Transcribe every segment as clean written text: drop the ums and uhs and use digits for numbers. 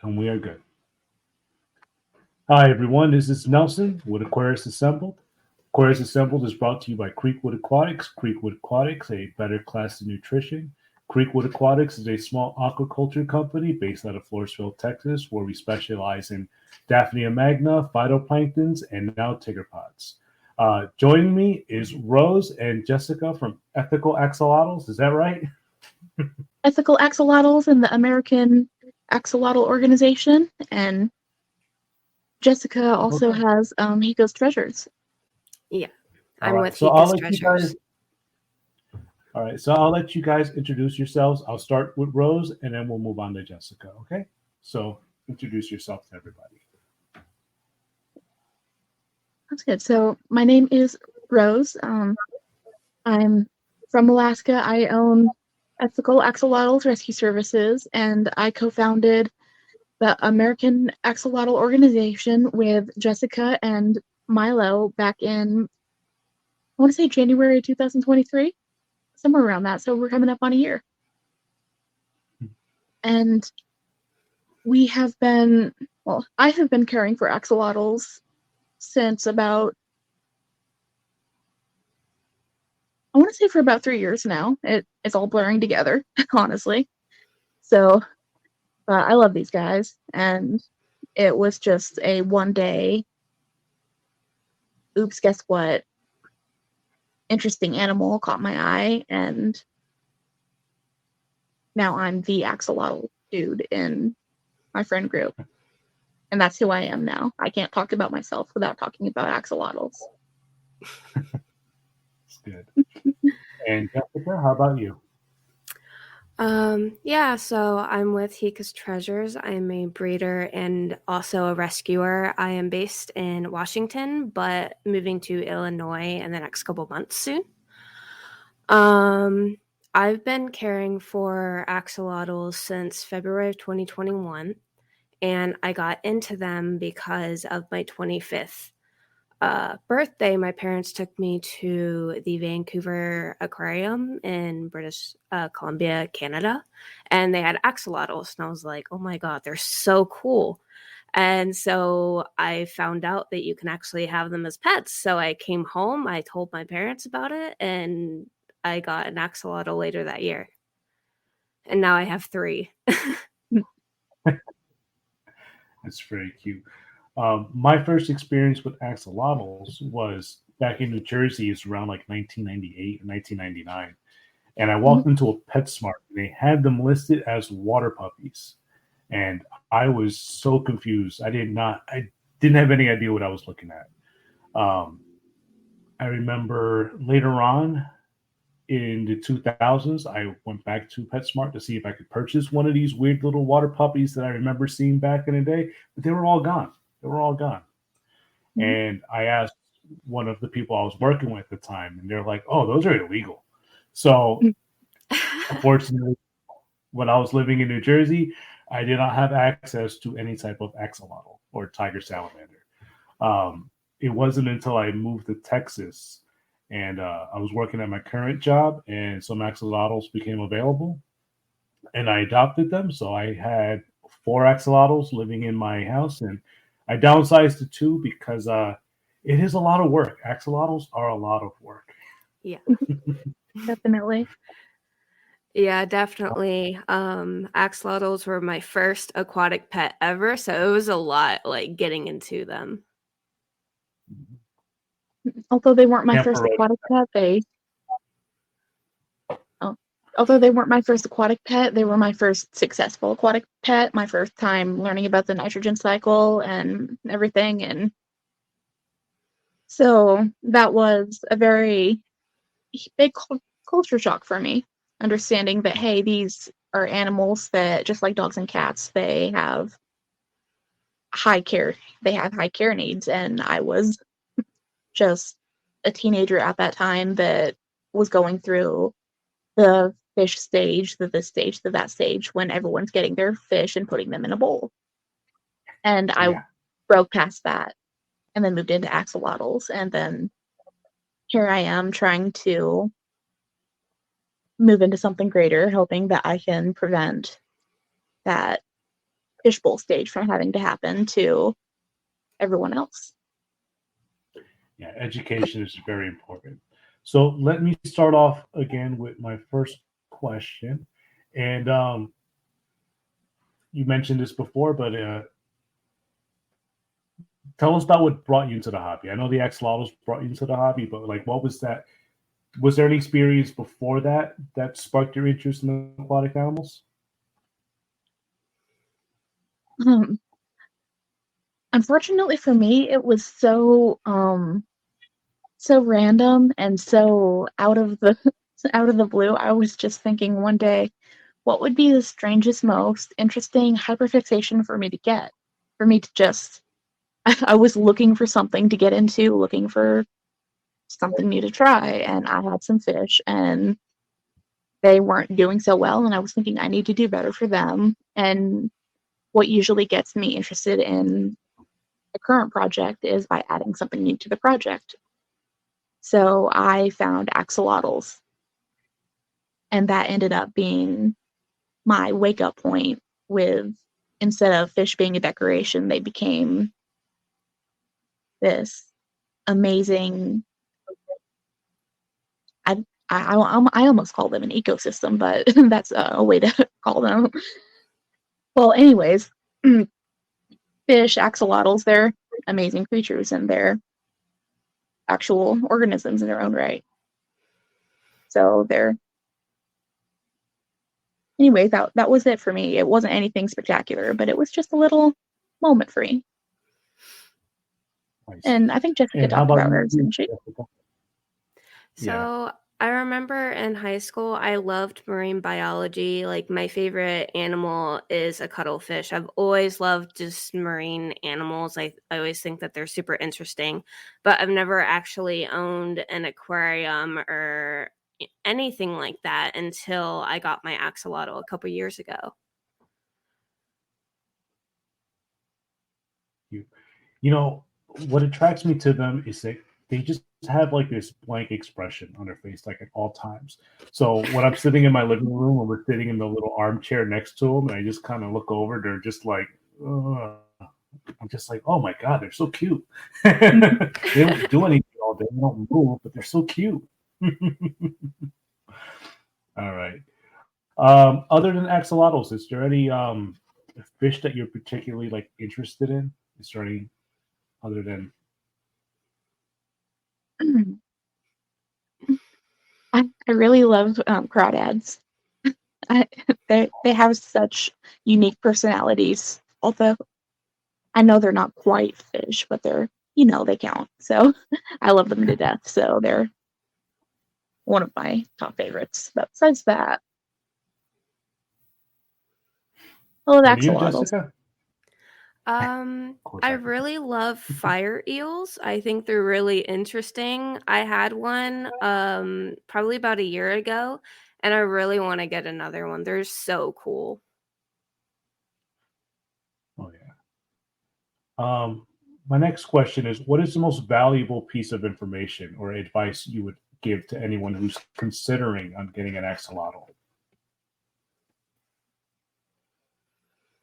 And we are good. Hi, everyone. This is Nelson with Aquarist Assembled. Aquarist Assembled is brought to you by Creekwood Aquatics. Creekwood Aquatics, a better class of nutrition. Creekwood Aquatics is a small aquaculture company based out of Floresville, Texas, where we specialize in Daphnia magna, phytoplanktons, and now tiggerpods. Joining me is Rose and Jessica from Ethical Axolotls. Is that right? Ethical Axolotls and the American Axolotl Organization, and Jessica also has Hiko's Treasures. Yeah, I'm right, with so I'll Hiko's let Treasures. All right, so I'll let you guys introduce yourselves. I'll start with Rose, and then we'll move on to Jessica. Okay? So introduce yourself to everybody. That's good. So my name is Rose. I'm from Alaska. I own Ethical Axolotls Rescue Services, and I co-founded the American Axolotl Organization with Jessica and Milo back in, I want to say January 2023, somewhere around that. So we're coming up on a year. And we have been, well, I have been caring for axolotls since about, I want to say for about 3 years now. It's all blurring together, honestly. So, I love these guys, and it was just a one day, oops, guess what? Interesting animal caught my eye, and now I'm the axolotl dude in my friend group. And that's who I am now. I can't talk about myself without talking about axolotls. That's good. And Jessica, how about you? Yeah, so I'm with Hiko's Treasures. I'm a breeder and also a rescuer. I am based in Washington, but moving to Illinois in the next couple months soon. I've been caring for axolotls since February of 2021, and I got into them because of my 25th birthday. My parents took me to the Vancouver Aquarium in British Columbia, Canada, and they had axolotls, and I was like, oh my god, they're so cool. And so I found out that you can actually have them as pets. So I came home, I told my parents about it, and I got an axolotl later that year. And now I have 3. That's very cute. My first experience with axolotls was back in New Jersey. It's around like 1998 or 1999. And I walked into a PetSmart, and they had them listed as water puppies. And I was so confused. I didn't have any idea what I was looking at. I remember later on in the 2000s, I went back to PetSmart to see if I could purchase one of these weird little water puppies that I remember seeing back in the day, but they were all gone. They were all gone. Mm-hmm. And I asked one of the people I was working with at the time, and they're like, "Oh, those are illegal." So, unfortunately, when I was living in New Jersey, I did not have access to any type of axolotl or tiger salamander. It wasn't until I moved to Texas and I was working at my current job, and some axolotls became available, and I adopted them. So I had 4 axolotls living in my house, and I downsized to 2 because it is a lot of work. Axolotls are a lot of work. Yeah. Definitely. Yeah, definitely. Axolotls were my first aquatic pet ever, so it was a lot, like, getting into them. Although they weren't my first aquatic pet, they were my first successful aquatic pet, my first time learning about the nitrogen cycle and everything. And so that was a very big culture shock for me, understanding that, hey, these are animals that, just like dogs and cats, they have high care needs. And I was just a teenager at that time that was going through the fish stage, that stage when everyone's getting their fish and putting them in a bowl. And I broke past that and then moved into axolotls. And then here I am trying to move into something greater, hoping that I can prevent that fishbowl stage from having to happen to everyone else. Yeah, education is very important. So let me start off again with my first question. And you mentioned this before, but tell us about what brought you into the hobby. I know the axolotls brought you into the hobby, but like, what was that? Was there any experience before that that sparked your interest in aquatic animals? Um, Unfortunately for me, it was so random and so out of the out of the blue. I was just thinking one day, what would be the strangest, most interesting hyperfixation for me to get? For me to just I was looking for something to get into, looking for something new to try, and I had some fish and they weren't doing so well, and I was thinking I need to do better for them. And what usually gets me interested in the current project is by adding something new to the project. So I found axolotls, and that ended up being my wake up point with instead of fish being a decoration, they became this amazing. I almost call them an ecosystem, but that's a way to call them. Well, anyways, fish, axolotls, they're amazing creatures and they're actual organisms in their own right. So they're anyway, that was it for me. It wasn't anything spectacular, but it was just a little moment for me. Nice. And I think Jessica And how talked about about hers, you, didn't she? Jessica? Yeah. So I remember in high school, I loved marine biology. Like my favorite animal is a cuttlefish. I've always loved just marine animals. I always think that they're super interesting, but I've never actually owned an aquarium or anything like that until I got my axolotl a couple years ago. You know, what attracts me to them is that they just have like this blank expression on their face, like at all times. So when I'm sitting in my living room or we're sitting in the little armchair next to them, and I just kind of look over, they're just like, "Ugh." I'm just like, oh my god, they're so cute. They don't do anything all day, they don't move, but they're so cute. All right. Other than axolotls, is there any fish that you're particularly like interested in? Is there any other than I really love crawdads. I, they have such unique personalities. Although I know they're not quite fish, but they're they count. So I love them to death. So they're one of my top favorites. But besides that, I love and you, axolotls. Jessica? Of course, I I really love fire eels. I think they're really interesting. I had one probably about a year ago, and I really want to get another one. They're so cool. Oh yeah. My next question is: what is the most valuable piece of information or advice you would give to anyone who's considering on getting an axolotl?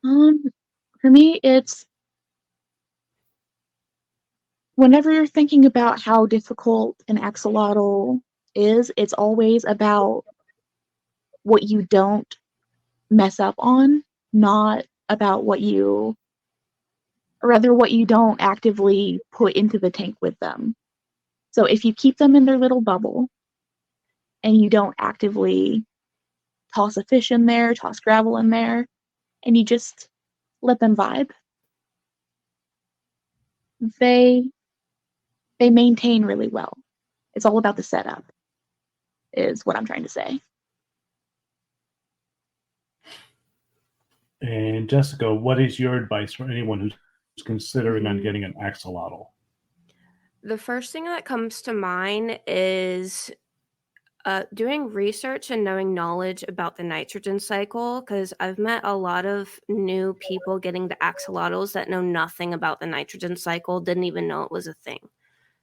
Um, for me, it's whenever you're thinking about how difficult an axolotl is, it's always about what you don't mess up on, not about what you, or rather, what you don't actively put into the tank with them. So if you keep them in their little bubble and you don't actively toss a fish in there, toss gravel in there, and you just let them vibe, they they maintain really well. It's all about the setup, is what I'm trying to say. And Jessica, what is your advice for anyone who's considering on Mhm. getting an axolotl? The first thing that comes to mind is doing research and knowing knowledge about the nitrogen cycle, because I've met a lot of new people getting the axolotls that know nothing about the nitrogen cycle, didn't even know it was a thing.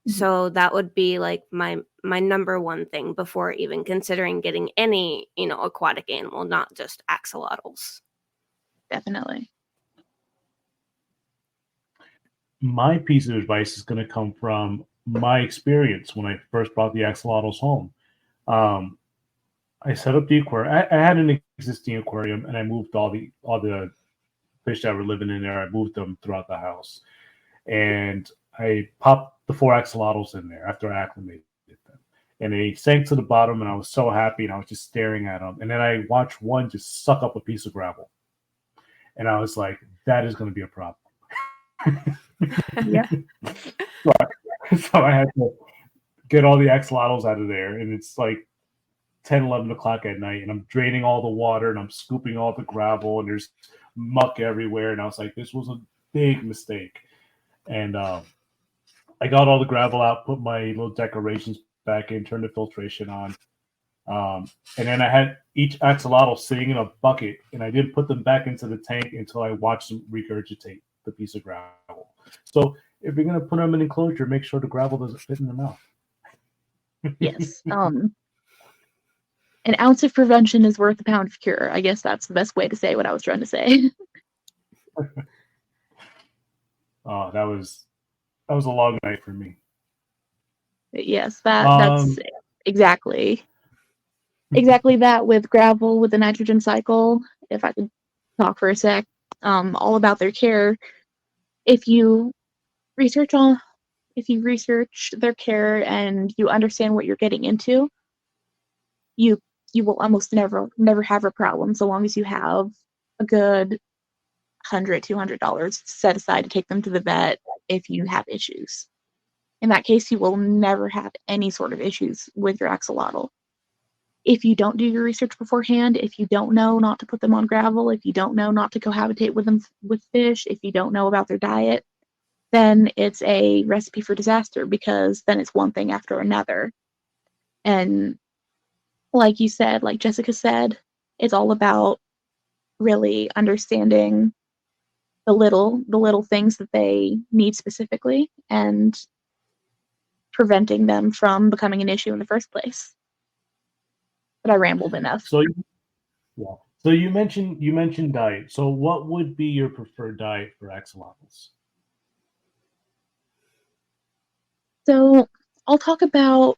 Mhm. So that would be like my number one thing before even considering getting any aquatic animal, not just axolotls. Definitely. my piece of advice is going to come from my experience when I first brought the axolotls home. Um, I set up the aquarium. I had an existing aquarium, and I moved all the fish that were living in there. I moved them throughout the house, and I popped the 4 axolotls in there after I acclimated them, and they sank to the bottom, and I was so happy, and I was just staring at them, and then I watched one just suck up a piece of gravel, and I was like, that is going to be a problem. Yeah. So I had to get all the axolotls out of there, and it's like 10, 11 o'clock at night, and I'm draining all the water, and I'm scooping all the gravel, and there's muck everywhere, and I was like, this was a big mistake. And I got all the gravel out, put my little decorations back in, turned the filtration on, and then I had each axolotl sitting in a bucket, and I didn't put them back into the tank until I watched them regurgitate the piece of gravel. So if you're going to put them in an enclosure, make sure the gravel doesn't fit in their mouth. Yes. An ounce of prevention is worth a pound of cure. I guess that's the best way to say what I was trying to say. Oh, that was a long night for me. Yes, that's exactly that with gravel, with the nitrogen cycle. If I could talk for a sec, all about their care. If you research their care and you understand what you're getting into, you will almost never have a problem so long as you have a good $100-$200 set aside to take them to the vet if you have issues. In that case, you will never have any sort of issues with your axolotl. If you don't do your research beforehand, if you don't know not to put them on gravel, if you don't know not to cohabitate with them with fish, if you don't know about their diet, then it's a recipe for disaster, because then it's one thing after another. And like you said, like Jessica said, it's all about really understanding the little things that they need specifically and preventing them from becoming an issue in the first place. But I rambled enough. So you mentioned diet. So what would be your preferred diet for axolotls? So I'll talk about,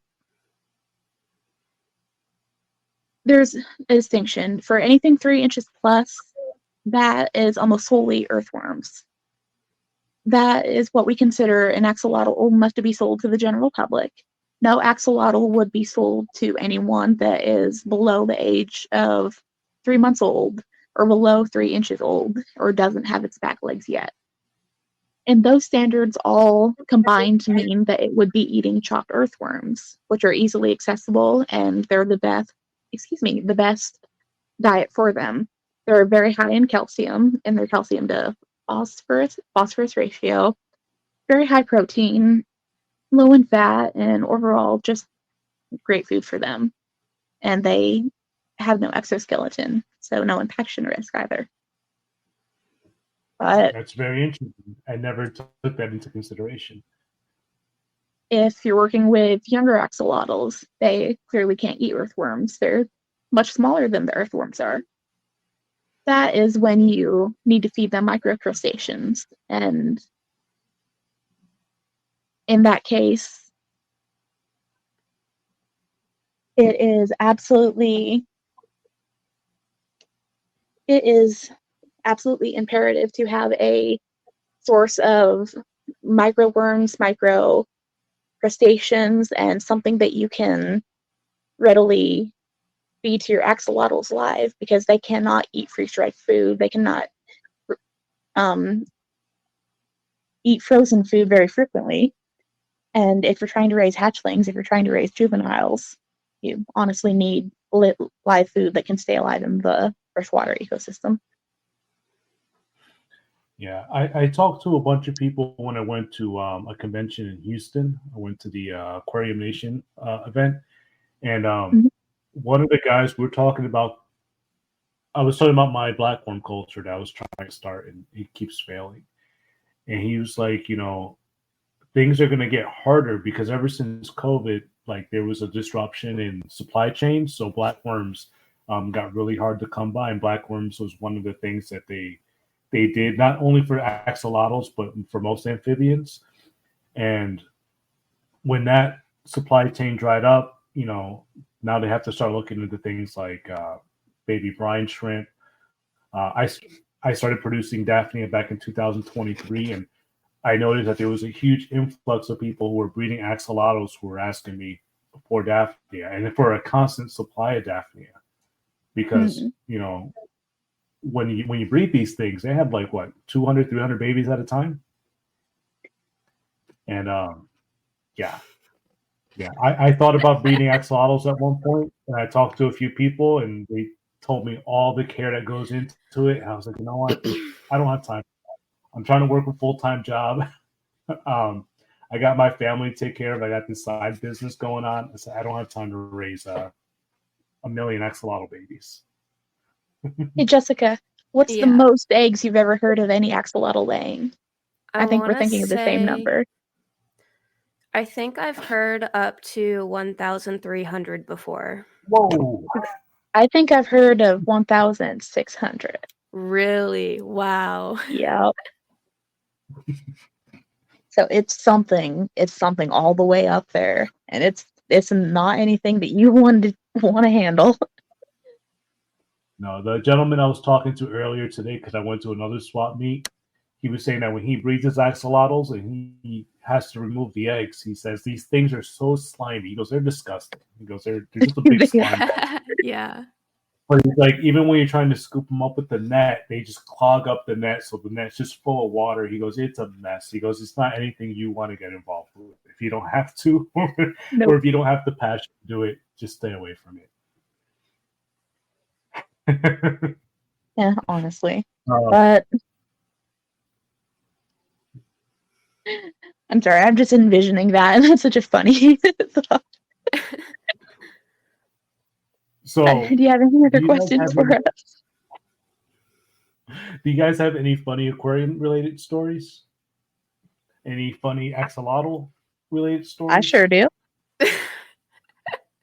there's a distinction for anything 3 inches plus. That is almost solely earthworms. That is what we consider an axolotl enough to be sold to the general public. No axolotl would be sold to anyone that is below the age of 3 months old or below 3 inches old or doesn't have its back legs yet. And those standards all combine to mean that it would be eating chopped earthworms, which are easily accessible, and they're the best diet for them. They're very high in calcium, and their calcium to phosphorus ratio, very high protein, low in fat, and overall just great food for them. And they have no exoskeleton, so no infection risk either. But that's very interesting. I never took that into consideration. If you're working with younger axolotls, they clearly can't eat earthworms. They're much smaller than the earthworms are. That is when you need to feed them microcrustaceans. And in that case, it is absolutely imperative to have a source of microworms, micro crustaceans, and something that you can readily feed to your axolotls live, because they cannot eat freeze-dried food. They cannot eat frozen food very frequently. And if you're trying to raise hatchlings, if you're trying to raise juveniles, you honestly need live food that can stay alive in the freshwater ecosystem. Yeah, I talked to a bunch of people when I went to a convention in Houston. I went to the Aquarium Nation event, and one of the guys we were talking about, I was talking about my blackworm culture that I was trying to start, and it keeps failing. And he was like, things are going to get harder because ever since COVID, like there was a disruption in supply chains, so blackworms got really hard to come by, and blackworms was one of the things that they they did, not only for axolotls, but for most amphibians. And when that supply chain dried up, now they have to start looking into things like baby brine shrimp. I started producing Daphnia back in 2023, and I noticed that there was a huge influx of people who were breeding axolotls who were asking me for Daphnia and for a constant supply of Daphnia because when you breed these things, they have like what 200, 300 babies at a time, and yeah, I thought about breeding axolotls at one point, and I talked to a few people, and they told me all the care that goes into it. And I was like, you know what, I don't have time. I'm trying to work a full-time job. I got my family to take care of. I got this side business going on. So I don't have time to raise a million axolotl babies. Hey, Jessica, what's the Yeah. most eggs you've ever heard of any axolotl laying? I think we're wanna thinking of the same say- number. I think I've heard up to 1,300 before. Whoa. I think I've heard of 1,600. Really? Wow. Yep. So it's something all the way up there, and it's not anything that you want to handle. No, the gentleman I was talking to earlier today, because I went to another swap meet, he was saying that when he breeds his axolotls and he has to remove the eggs, he says these things are so slimy. He goes, they're disgusting. He goes, they're just a big slime ball. Yeah. But he's like, even when you're trying to scoop them up with the net, they just clog up the net, so the net's just full of water. He goes, it's a mess. He goes, it's not anything you want to get involved with. If you don't have to, Nope. or if you don't have the passion to do it, just stay away from it. Yeah, honestly. But I'm sorry, I'm just envisioning that, and that's such a funny thought. So, do you have any other do you guys questions have for any- us? Do you guys have any funny aquarium related stories? Any funny axolotl related stories? I sure do.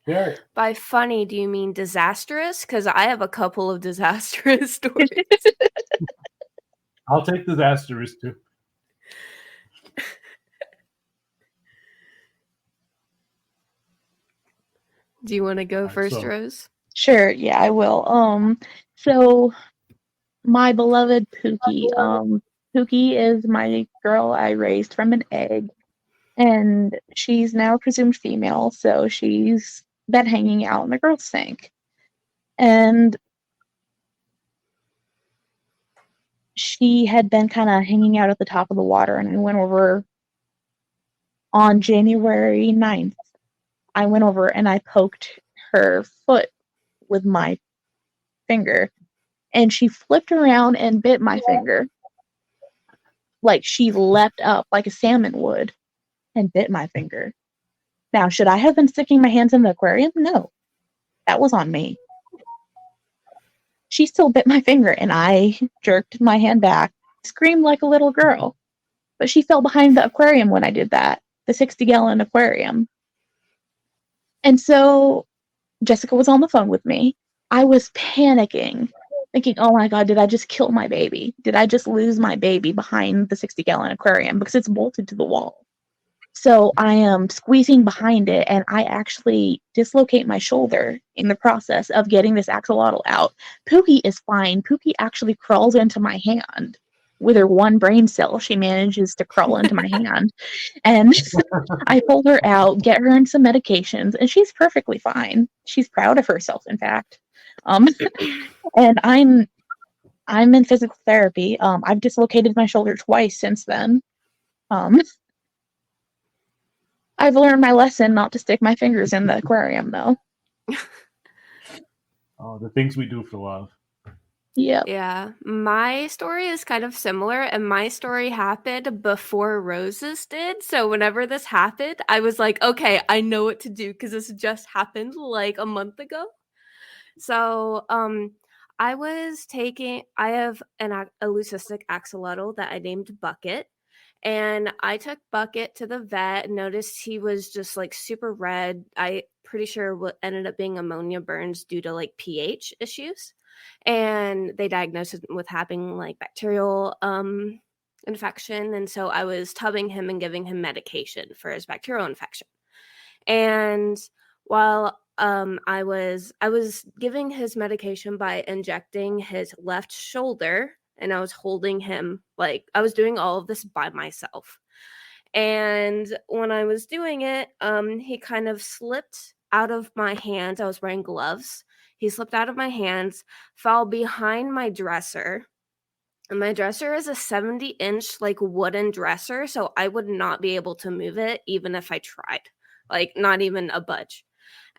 Yeah. By funny, do you mean disastrous? Because I have a couple of disastrous stories. I'll take disastrous too. Do you want to go Alright, first, so- Rose? Sure, yeah, I will. So my beloved Pookie, Pookie is my girl I raised from an egg, and she's now presumed female, so she's been hanging out in the girls' tank. And she had been kind of hanging out at the top of the water, and I went over on January 9th. I went over and I poked her foot with my finger, and she flipped around and bit my finger. Like she leapt up like a salmon would and bit my finger. Now, should I have been sticking my hands in the aquarium? No. That was on me. She still bit my finger, and I jerked my hand back, screamed like a little girl. But she fell behind the aquarium when I did that, the 60-gallon aquarium. And so Jessica was on the phone with me. I was panicking, thinking, oh my God, did I just kill my baby? Did I just lose my baby behind the 60-gallon aquarium? Because it's bolted to the wall. So I am squeezing behind it, and I actually dislocate my shoulder in the process of getting this axolotl out. Pookie is fine. Pookie actually crawls into my hand. With her one brain cell, she manages to crawl into my hand. And I pull her out, get her in some medications, and she's perfectly fine. She's proud of herself, in fact. And I'm in physical therapy. I've dislocated my shoulder twice since then. I've learned my lesson not to stick my fingers in the aquarium, though. Oh, the things we do for love. Yep. Yeah, my story is kind of similar, and my story happened before Rose's did. So whenever this happened, I was like, okay, I know what to do because this just happened like a month ago. So I have a leucistic axolotl that I named Bucket. And I took Bucket to the vet and noticed he was just like super red. I pretty sure what ended up being ammonia burns due to like pH issues. and they diagnosed him with having like bacterial infection, and so I was tubbing him and giving him medication for his bacterial infection. And while I was giving his medication by injecting his left shoulder, and I was holding him, like I was doing all of this by myself. And when I was doing it, he kind of slipped out of my hands. I was wearing gloves. He slipped out of my hands, fell behind my dresser. And my dresser is a 70-inch like wooden dresser, so I would not be able to move it even if I tried. Like, not even a budge.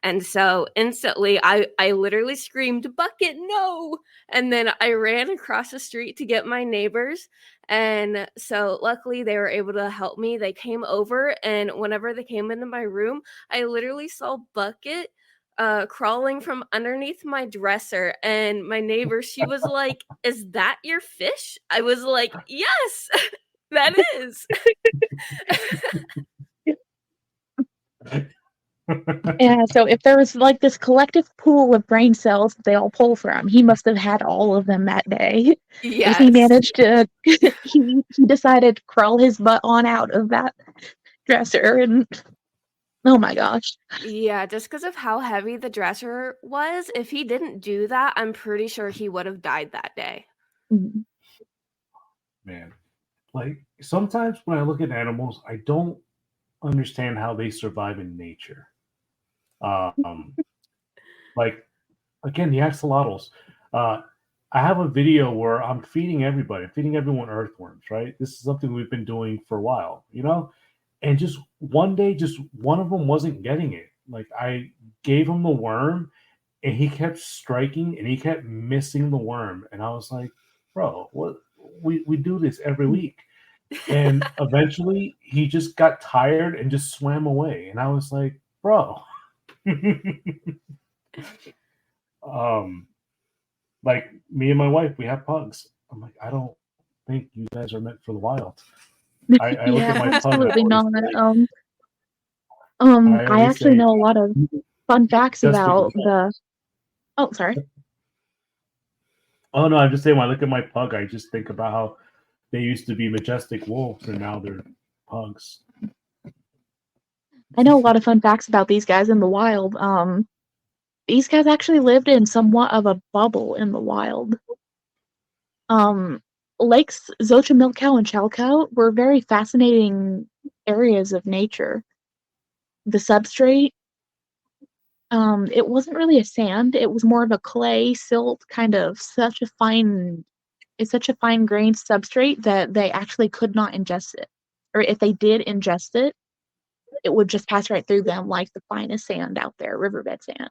And so instantly I literally screamed, "Bucket, no!" And then I ran across the street to get my neighbors. And so luckily they were able to help me. They came over, and whenever they came into my room, I literally saw Bucket crawling from underneath my dresser. And my neighbor, she was like, "Is that your fish?" I was like, "Yes, that is." Yeah, so if there was like this collective pool of brain cells that they all pull from, he must have had all of them that day. Because he Yes. managed to, he decided to crawl his butt on out of that dresser, and oh my gosh. Yeah, just because of how heavy the dresser was, if he didn't do that, I'm pretty sure he would have died that day. Mhm. Man, like sometimes when I look at animals, I don't understand how they survive in nature. Like again, the axolotls. I have a video where I'm feeding everyone earthworms. Right, this is something we've been doing for a while, and just one day, just one of them wasn't getting it. Like I gave him the worm, and he kept striking, and he kept missing the worm, and I was like, "Bro, what? We do this every week." And eventually, he just got tired and just swam away, and I was like, "Bro." Like me and my wife, we have pugs. I'm like, I don't think you guys are meant for the wild. I look at Yeah, my pug. absolutely not. I I always actually say, know a lot of fun facts just about because. the. Oh, sorry. Oh no, I'm just saying. When I look at my pug, I just think about how they used to be majestic wolves, and now they're pugs. I know a lot of fun facts about these guys in the wild. These guys actually lived in somewhat of a bubble in the wild. Lakes Xochimilco and Chalco were very fascinating areas of nature. The substrate, it wasn't really a sand, it was more of a clay, silt, kind of it's such a fine-grained substrate that they actually could not ingest it. Or if they did ingest it, it would just pass right through them like the finest sand out there, riverbed sand.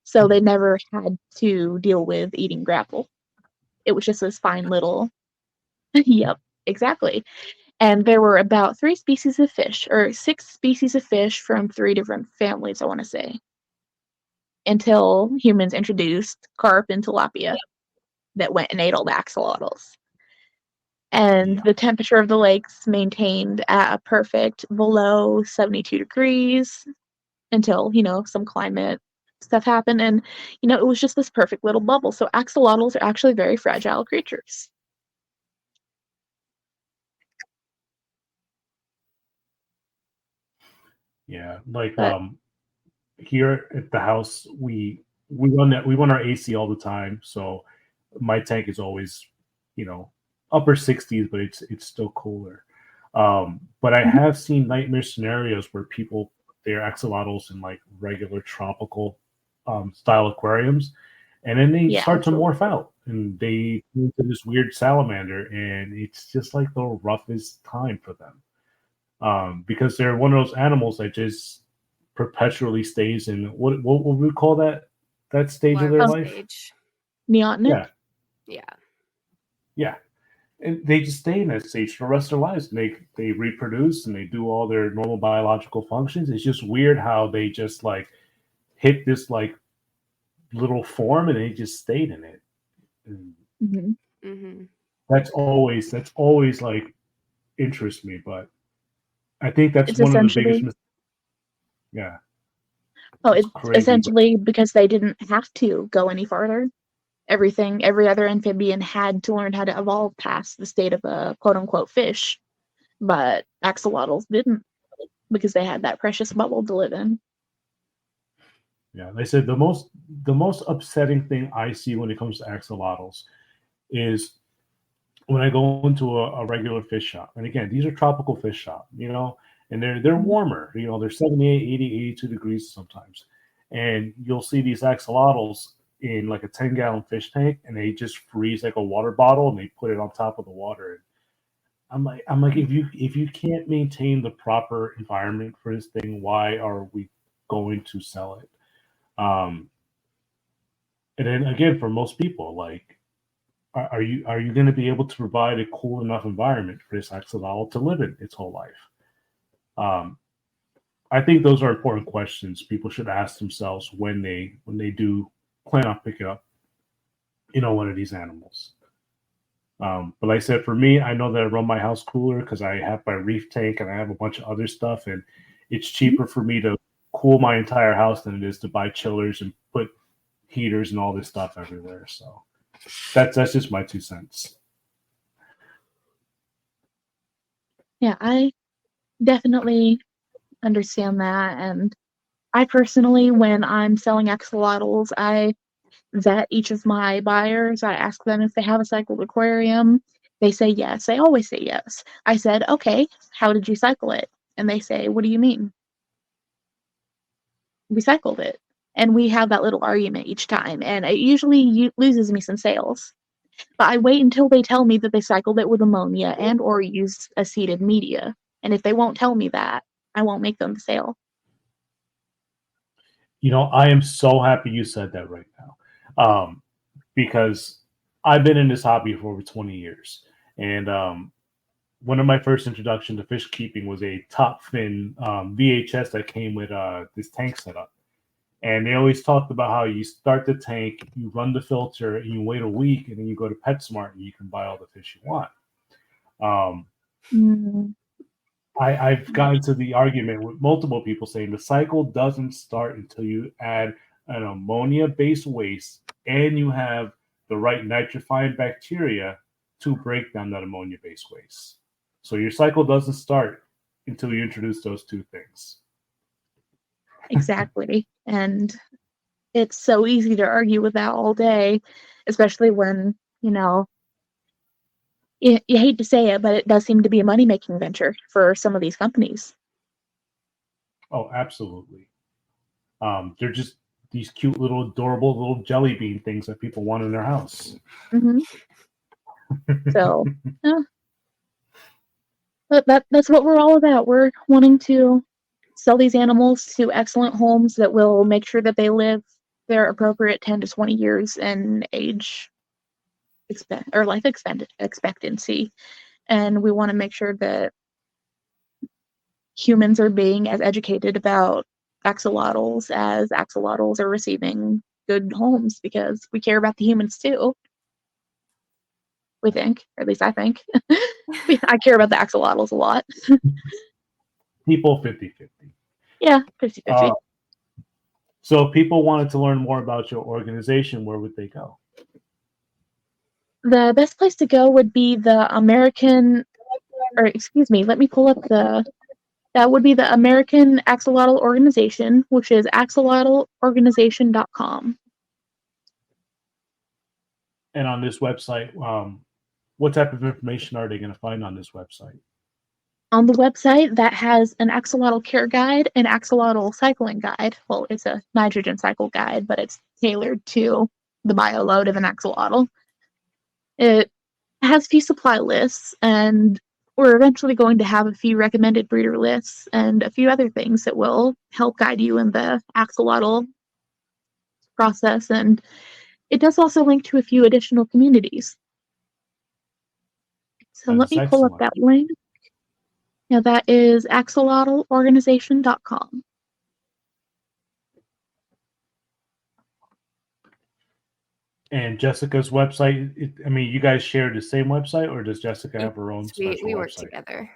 So they never had to deal with eating grapple. It was just this fine little. Yep, exactly. And there were about 3 species of fish, or 6 species of fish from 3 different families, I want to say, until humans introduced carp and tilapia that went and ate all the axolotls. And Yeah. the temperature of the lakes maintained at a perfect below 72 degrees until, some climate stuff happened. And, it was just this perfect little bubble. So axolotls are actually very fragile creatures. Yeah, like But here at the house, we run our AC all the time, so my tank is always, upper 60s, but it's still cooler. But I have seen nightmare scenarios where people put their axolotls in like regular tropical style aquariums, and then they yeah, start to morph out, and they turn into this weird salamander, and it's just like the roughest time for them. Because they're one of those animals that just perpetually stays in what would we call that stage of their Larva life? stage. neotenic. Yeah, Yeah. yeah, and they just stay in that stage for the rest of their lives. And they reproduce and they do all their normal biological functions. It's just weird how they just like hit this like little form and they just stayed in it. And Mm-hmm. Mm-hmm. that's always like interests me, but I think that's It's one of the biggest essentially mistakes. Yeah, Oh, it's it's crazy, but essentially because they didn't have to go any farther. every other amphibian had to learn how to evolve past the state of a quote-unquote fish, but axolotls didn't because they had that precious bubble to live in. Yeah, they said the most upsetting thing I see when it comes to axolotls is when I go into a regular fish shop. And again, these are tropical fish shop, and they're warmer. They're 78, 80, 82 degrees sometimes. And you'll see these axolotls in like a 10-gallon fish tank, and they just freeze like a water bottle and they put it on top of the water. I'm like, if you can't maintain the proper environment for this thing, why are we going to sell it? And then again, for most people, like, are you going to be able to provide a cool enough environment for this axolotl to live in its whole life? I think those are important questions people should ask themselves when they do plan on picking up, one of these animals. But like I said, for me, I know that I run my house cooler because I have my reef tank and I have a bunch of other stuff, and it's cheaper for me to cool my entire house than it is to buy chillers and put heaters and all this stuff everywhere. So that's just my 2 cents. Yeah, I definitely understand that. And I personally, when I'm selling axolotls, I vet each of my buyers. I ask them if they have a cycled aquarium. They say yes. They always say yes. I said, okay, how did you cycle it? And they say, what do you mean? We cycled it. And we have that little argument each time. And it usually loses me some sales. But I wait until they tell me that they cycled it with ammonia and or used a seeded media. And if they won't tell me that, I won't make them the sale. I am so happy you said that right now, because I've been in this hobby for over 20 years. And one of my first introduction to fish keeping was a top fin VHS that came with this tank setup. And they always talked about how you start the tank, you run the filter, and you wait a week, and then you go to PetSmart and you can buy all the fish you want. I've gotten to the argument with multiple people saying the cycle doesn't start until you add an ammonia-based waste and you have the right nitrifying bacteria to break down that ammonia-based waste. So your cycle doesn't start until you introduce those two things. Exactly. And it's so easy to argue with that all day, especially when, you hate to say it, but it does seem to be a money-making venture for some of these companies. Oh, absolutely. They're just these cute little adorable little jelly bean things that people want in their house. Mm-hmm. So, yeah. But that's what we're all about. We're wanting to sell these animals to excellent homes that will make sure that they live their appropriate 10 to 20 years in life expectancy. And we want to make sure that humans are being as educated about axolotls as axolotls are receiving good homes, because we care about the humans too. We think, or at least I think. I care about the axolotls a lot. People 50-50. Yeah, 50-50. So if people wanted to learn more about your organization, where would they go? The best place to go would be the American, or excuse me, let me pull up that would be the American Axolotl Organization, which is axolotlorganization.com. And on this website, what type of information are they going to find on this website? On the website, that has an axolotl care guide, an axolotl cycling guide. Well, it's a nitrogen cycle guide, but it's tailored to the bioload of an axolotl. It has a few supply lists, and we're eventually going to have a few recommended breeder lists and a few other things that will help guide you in the axolotl process. And it does also link to a few additional communities. So let me pull up that link. Now that is axolotlorganization.com. And Jessica's website, you guys share the same website, or does Jessica have her own special we work website? together.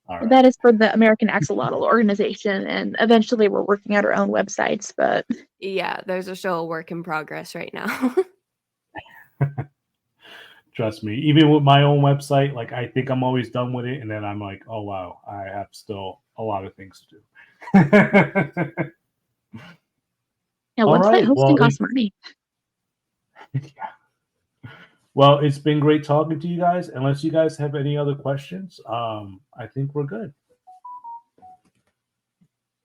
All right. That is for the American Axolotl Organization, and eventually we're working out our own websites, but... Yeah, there's still a work in progress right now. Trust me. Even with my own website, like I think I'm always done with it, and then I'm like, oh wow, I have still a lot of things to do. Yeah, All website right. hosting costs money. Yeah. Well, it's been great talking to you guys. Unless you guys have any other questions, I think we're good.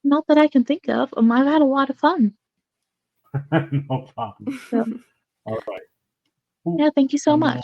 Not that I can think of. I've had a lot of fun. No problem. So, All right. yeah, thank you so much.